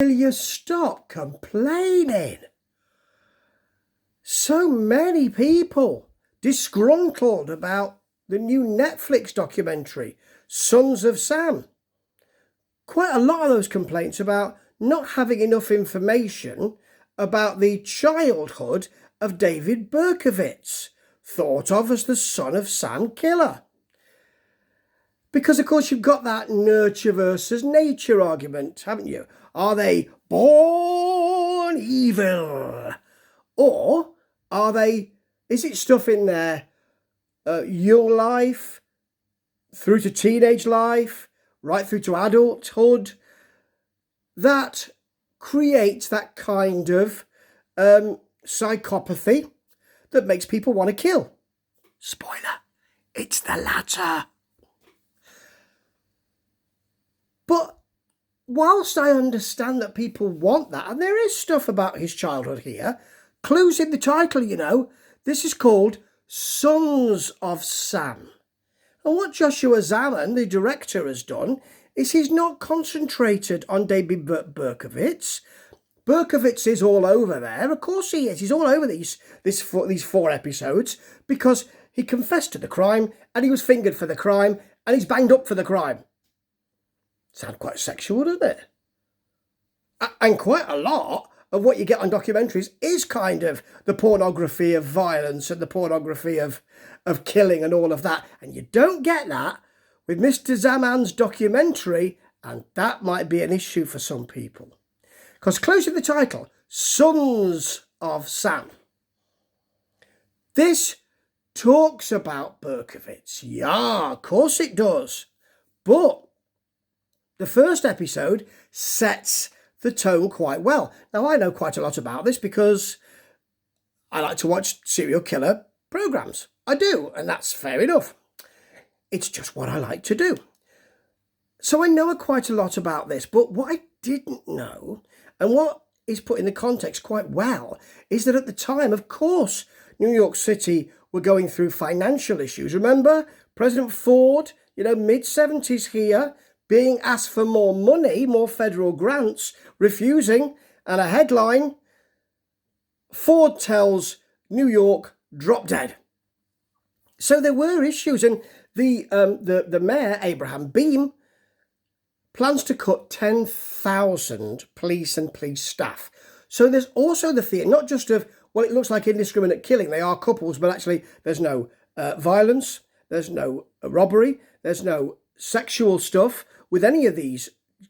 Will you stop complaining? So many people disgruntled about the new Netflix documentary, Sons of Sam. Quite a lot of those complaints about not having enough information about the childhood of David Berkowitz, thought of as the son of Sam killer. Because, of course, you've got that nurture versus nature argument, haven't you? Are they born evil? Or is it stuff in their young life, through to teenage life, right through to adulthood, that creates that kind of psychopathy that makes people want to kill? Spoiler, it's the latter. But whilst I understand that people want that, and there is stuff about his childhood here, clues in the title, you know, this is called Sons of Sam. And what Joshua Zaman, the director, has done is he's not concentrated on David Berkowitz. Berkowitz is all over there. Of course he is. He's all over these 4 episodes because he confessed to the crime and he was fingered for the crime and he's banged up for the crime. Sound quite sexual, doesn't it? And quite a lot of what you get on documentaries is kind of the pornography of violence and the pornography of killing and all of that. And you don't get that with Mr. Zaman's documentary, and that might be an issue for some people. Because close to the title, Sons of Sam. This talks about Berkowitz. Yeah, of course it does. But the first episode sets the tone quite well. Now, I know quite a lot about this because I like to watch serial killer programs. I do, and that's fair enough. It's just what I like to do. So I know quite a lot about this, but what I didn't know, and what is put in the context quite well, is that at the time, of course, New York City were going through financial issues. Remember, President Ford, mid-70s here, being asked for more money, more federal grants, refusing, and a headline, Ford tells New York, drop dead. So there were issues, and the mayor, Abraham Beame, plans to cut 10,000 police and police staff. So there's also the fear, not just of, well, it looks like indiscriminate killing, they are couples, but actually there's no violence, there's no robbery, there's no sexual stuff. With any of these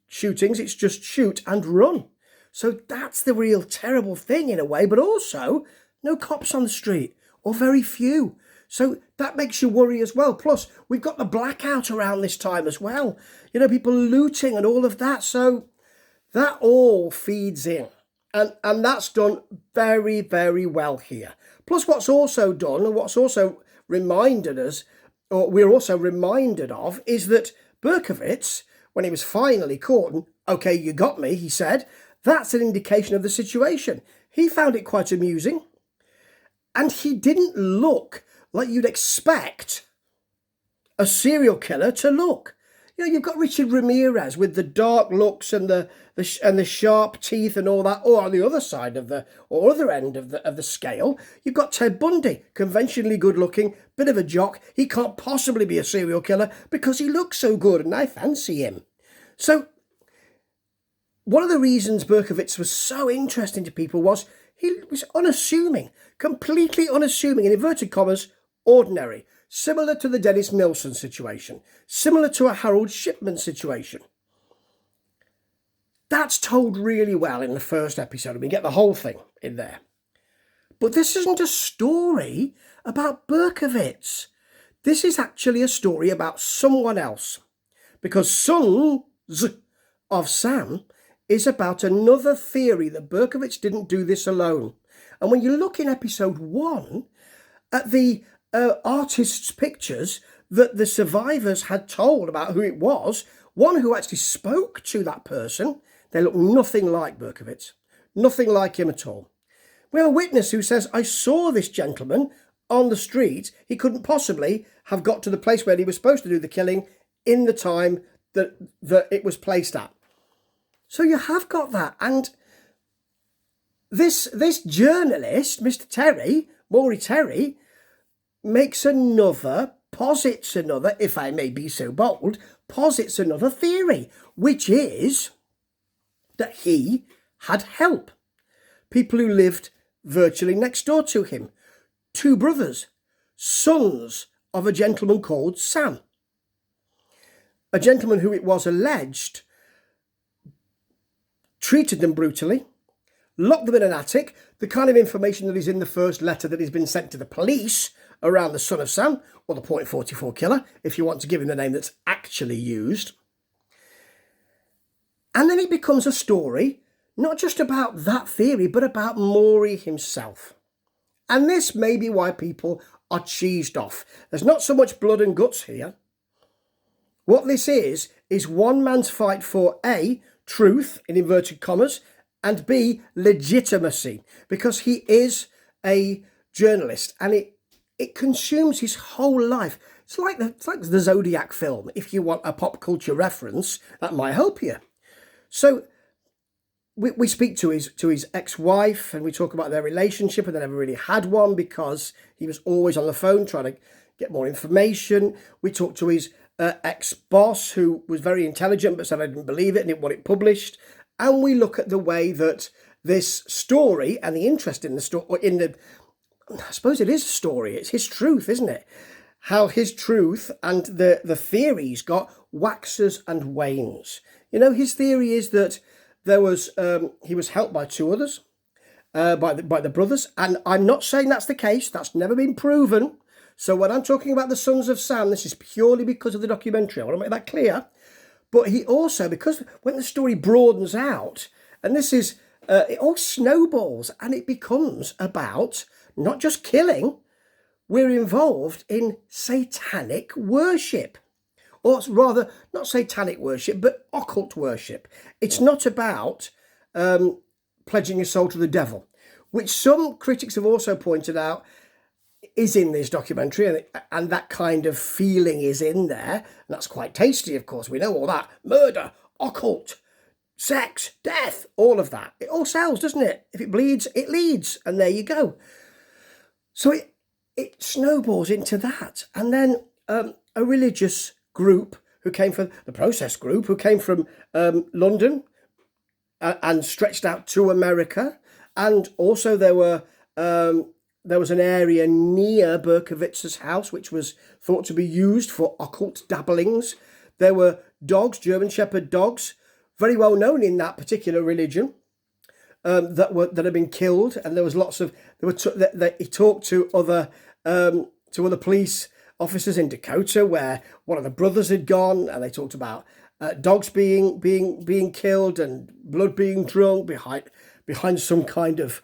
shootings, it's just shoot and run. So that's the real terrible thing in a way, but also no cops on the street, or very few. So that makes you worry as well. Plus, we've got the blackout around this time as well. People looting and all of that. So that all feeds in. And that's done very, very well here. Plus, what's also done, and what's also reminded us, or we're also reminded of, is that Berkowitz, when he was finally caught, and okay, you got me, he said, that's an indication of the situation. He found it quite amusing. And he didn't look like you'd expect a serial killer to look. You've got Richard Ramirez with the dark looks and the sharp teeth and all that. Or on the other side of or other end of the scale, you've got Ted Bundy, conventionally good looking, bit of a jock. He can't possibly be a serial killer because he looks so good and I fancy him. So one of the reasons Berkowitz was so interesting to people was he was unassuming, completely unassuming, in inverted commas, ordinary. Similar to the Dennis Nilsen situation, similar to a Harold Shipman situation. That's told really well in the first episode, and we get the whole thing in there. But this isn't a story about Berkowitz. This is actually a story about someone else. Because Sons of Sam is about another theory that Berkowitz didn't do this alone. And when you look in episode 1 at the artist's pictures that the survivors had told about who it was, one who actually spoke to that person, they look nothing like Berkowitz. Nothing like him at all. We have a witness who says, I saw this gentleman on the street. He couldn't possibly have got to the place where he was supposed to do the killing in the time that it was placed at. So you have got that. And this journalist, Mr. Terry, Maury Terry, posits another, if I may be so bold, posits another theory, which is that he had help. People who lived virtually next door to him. 2 brothers, sons of a gentleman called Sam. A gentleman who it was alleged treated them brutally, locked them in an attic, the kind of information that is in the first letter that has been sent to the police around the son of Sam, or the .44 killer, if you want to give him the name that's actually used. And then it becomes a story, not just about that theory, but about Maury himself. And this may be why people are cheesed off. There's not so much blood and guts here. What this is one man's fight for A, truth, in inverted commas, and B, legitimacy, because he is a journalist and it consumes his whole life. It's like the Zodiac film. If you want a pop culture reference, that might help you. So we speak to his ex-wife and we talk about their relationship, and they never really had one because he was always on the phone trying to get more information. We talk to his ex-boss, who was very intelligent but said I didn't believe it and didn't want it published. And we look at the way that this story and the interest in the story, I suppose it is a story, it's his truth, isn't it? How his truth and the theories got waxes and wanes. You know, his theory is that there was he was helped by 2 others, by the brothers, and I'm not saying that's the case. That's never been proven. So when I'm talking about the sons of Sam, this is purely because of the documentary. I want to make that clear. But he also, because when the story broadens out, and this is, it all snowballs and it becomes about not just killing, we're involved in satanic worship. Or rather, not satanic worship, but occult worship. It's not about pledging your soul to the devil, which some critics have also pointed out is in this documentary, and that kind of feeling is in there. And that's quite tasty, of course. We know all that. Murder, occult, sex, death, all of that. It all sells, doesn't it? If it bleeds, it leads. And there you go. So it snowballs into that. And then a religious group who came from the Process Group, who came from London and stretched out to America. And also there was an area near Berkowitz's house which was thought to be used for occult dabblings. There were dogs, German Shepherd dogs, very well known in that particular religion, that had been killed. And there was lots of he talked to other police officers in Dakota where one of the brothers had gone, and they talked about dogs being killed and blood being drunk behind some kind of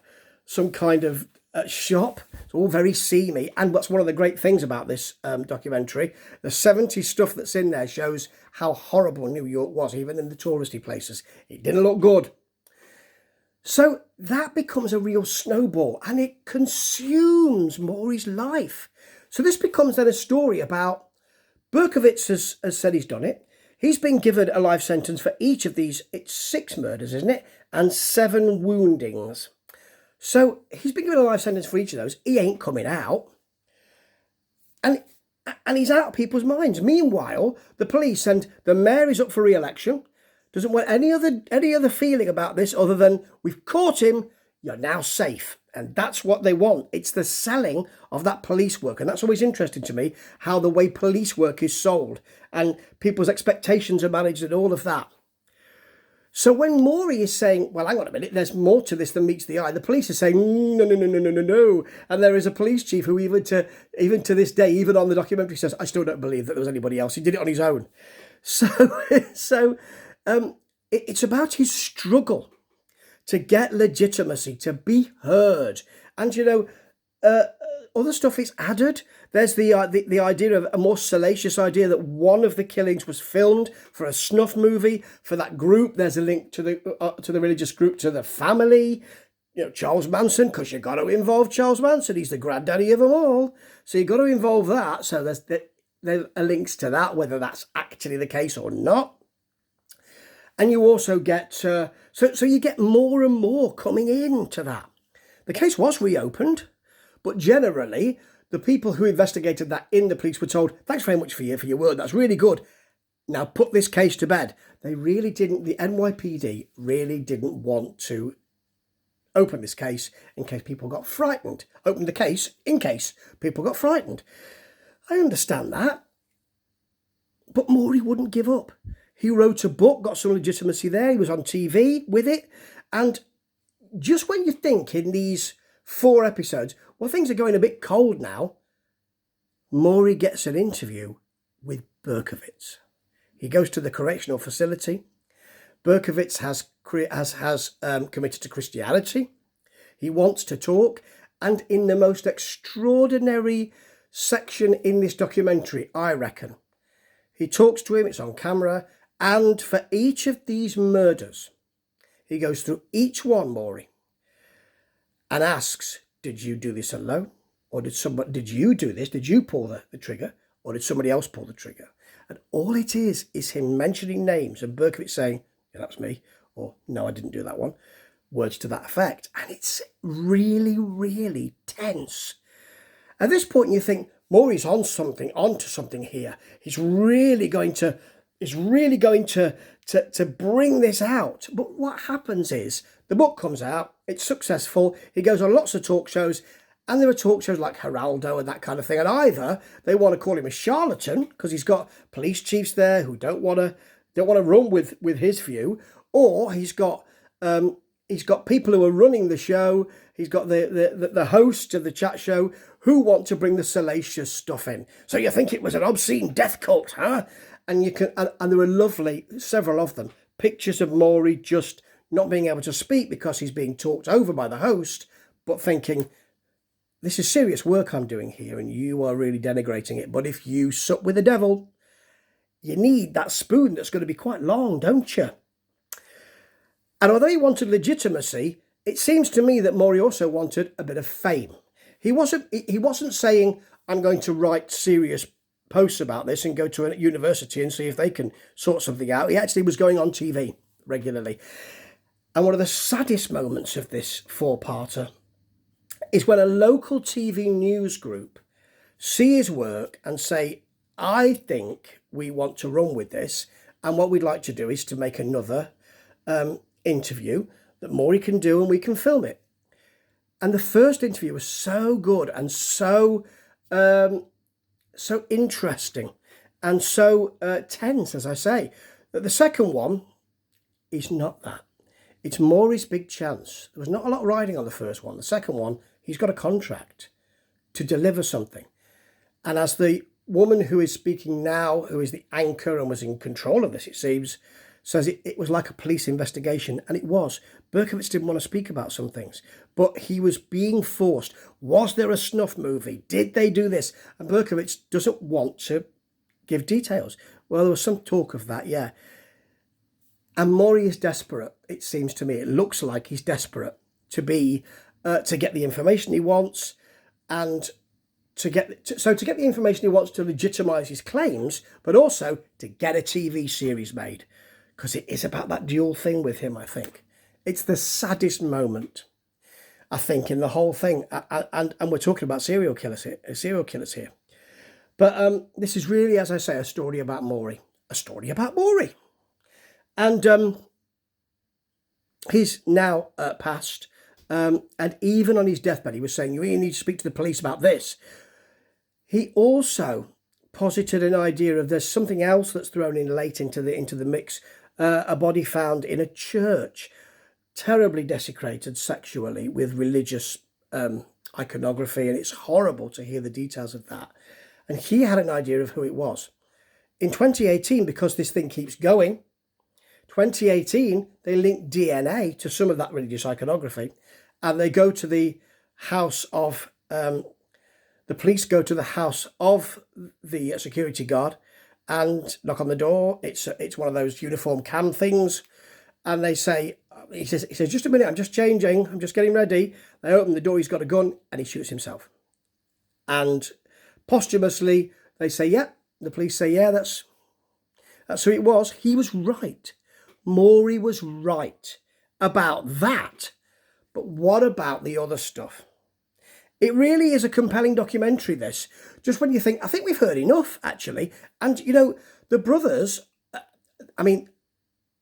shop. It's all very seamy. And what's one of the great things about this documentary, the 70s stuff that's in there shows how horrible New York was, even in the touristy places. It didn't look good. So that becomes a real snowball and it consumes Maury's life. So this becomes then a story about Berkowitz has said he's done it. He's been given a life sentence for each of these. It's 6 murders, isn't it? And 7 woundings. So he's been given a life sentence for each of those. He ain't coming out. And he's out of people's minds. Meanwhile, the police and the mayor is up for re-election. Doesn't want any other feeling about this other than we've caught him, you're now safe. And that's what they want. It's the selling of that police work. And that's always interesting to me, how the way police work is sold and people's expectations are managed and all of that. So when Maury is saying, well, hang on a minute, there's more to this than meets the eye, the police are saying, no. And there is a police chief who even to this day, even on the documentary, says, I still don't believe that there was anybody else. He did it on his own. So it's about his struggle to get legitimacy, to be heard. And, other stuff is added. There's the idea of a more salacious idea that one of the killings was filmed for a snuff movie for that group. There's a link to the religious group, to the family. Charles Manson, because you've got to involve Charles Manson. He's the granddaddy of them all. So you've got to involve that. So there are links to that, whether that's actually the case or not. And you also get, so you get more and more coming into that. The case was reopened, but generally, the people who investigated that in the police were told, thanks very much for your work, that's really good. Now put this case to bed. They really didn't, the NYPD really didn't want to open this case in case people got frightened. Open the case in case people got frightened. I understand that. But Maury wouldn't give up. He wrote a book, got some legitimacy there. He was on TV with it. And just when you think in these 4 episodes, well, things are going a bit cold now, Maury gets an interview with Berkowitz. He goes to the correctional facility. Berkowitz has committed to Christianity. He wants to talk. And in the most extraordinary section in this documentary, I reckon, he talks to him, it's on camera, and for each of these murders, he goes through each one, Maury, and asks, did you do this alone? Or did you do this? Did you pull the trigger? Or did somebody else pull the trigger? And all it is him mentioning names and Berkowitz saying, yeah, that's me. Or, no, I didn't do that one. Words to that effect. And it's really, really tense. At this point, you think, Maury's onto something here. He's really going to bring this out. But what happens is the book comes out, it's successful, he goes on lots of talk shows, and there are talk shows like Geraldo and that kind of thing. And either they want to call him a charlatan because he's got police chiefs there who don't want to run with his view, or he's got people who are running the show. He's got the host of the chat show who want to bring the salacious stuff in. So you think it was an obscene death cult, huh? And there were lovely, several of them, pictures of Maury just not being able to speak because he's being talked over by the host, but thinking, this is serious work I'm doing here and you are really denigrating it. But if you sup with the devil, you need that spoon that's going to be quite long, don't you? And although he wanted legitimacy, it seems to me that Maury also wanted a bit of fame. He wasn't saying, I'm going to write serious posts about this and go to a university and see if they can sort something out. He actually was going on TV regularly. And one of the saddest moments of this 4-parter is when a local TV news group see his work and say, I think we want to run with this. And what we'd like to do is to make another interview that Maury can do and we can film it. And the first interview was so good and so interesting and so tense, as I say, that the second one is not that. It's Maury's big chance. There was not a lot riding on the first one. The second one, he's got a contract to deliver something. And as the woman who is speaking now, who is the anchor and was in control of this, it seems, says it was like a police investigation, and it was. Berkowitz didn't want to speak about some things, but he was being forced. Was there a snuff movie? Did they do this? And Berkowitz doesn't want to give details. Well, there was some talk of that, yeah. And Maury is desperate, it seems to me. It looks like he's desperate to get the information he wants and to get the information he wants to legitimise his claims, but also to get a TV series made. Because it is about that dual thing with him, I think. It's the saddest moment, I think, in the whole thing. And we're talking about serial killers here. But this is really, as I say, a story about Maury. A story about Maury. And he's now passed. And even on his deathbed, he was saying, you really need to speak to the police about this. He also posited an idea of there's something else that's thrown in late into the mix. A body found in a church, terribly desecrated sexually with religious iconography, and it's horrible to hear the details of that. And he had an idea of who it was. In 2018, because this thing keeps going, 2018, they linked DNA to some of that religious iconography, and they go to the house of, the police go to the house of the security guard and knock on the door. It's one of those uniform cam things. And they say, he says, just a minute, I'm just changing. I'm just getting ready. They open the door, he's got a gun, and he shoots himself. And posthumously, they say, yeah, the police say, yeah, that's who it was. He was right. Maury was right about that. But what about the other stuff? It really is a compelling documentary, this. Just when you think, I think we've heard enough, actually. And, you know, the brothers, I mean,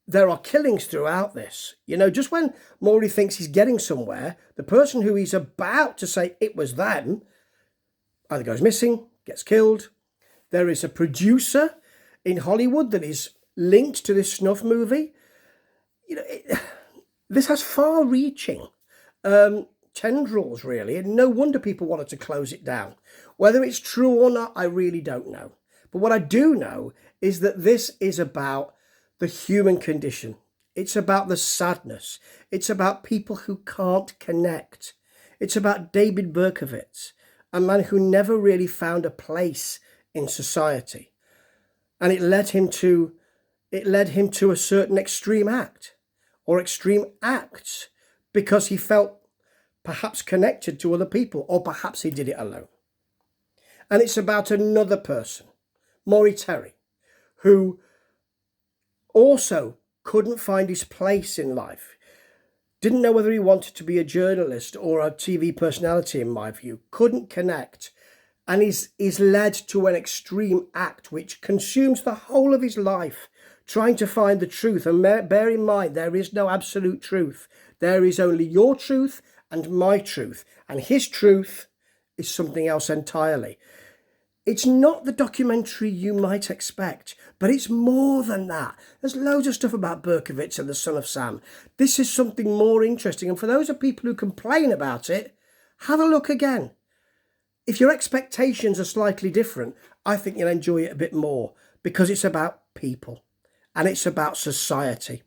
there are killings throughout this. You know, just when Maury thinks he's getting somewhere, the person who he's about to say it was them either goes missing, gets killed. There is a producer in Hollywood that is linked to this snuff movie. You know, this has far-reaching tendrils, really, and no wonder people wanted to close it down. Whether it's true or not, I really don't know. But what I do know is that this is about the human condition. It's about the sadness. It's about people who can't connect. It's about David Berkowitz, a man who never really found a place in society. And it led him to a certain extreme act, or extreme acts, because he felt perhaps connected to other people, or perhaps he did it alone. And it's about another person, Maury Terry, who also couldn't find his place in life. Didn't know whether he wanted to be a journalist or a TV personality, in my view. Couldn't connect. And is led to an extreme act which consumes the whole of his life, trying to find the truth. And bear in mind, there is no absolute truth. There is only your truth and my truth. And his truth is something else entirely. It's not the documentary you might expect, but it's more than that. There's loads of stuff about Berkowitz and the Son of Sam. This is something more interesting. And for those of people who complain about it, have a look again. If your expectations are slightly different, I think you'll enjoy it a bit more, because it's about people and it's about society.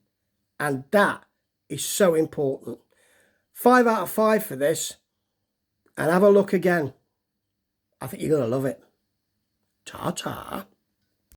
And that is so important. 5 out of 5 for this. And have a look again. I think you're going to love it. Ta-ta.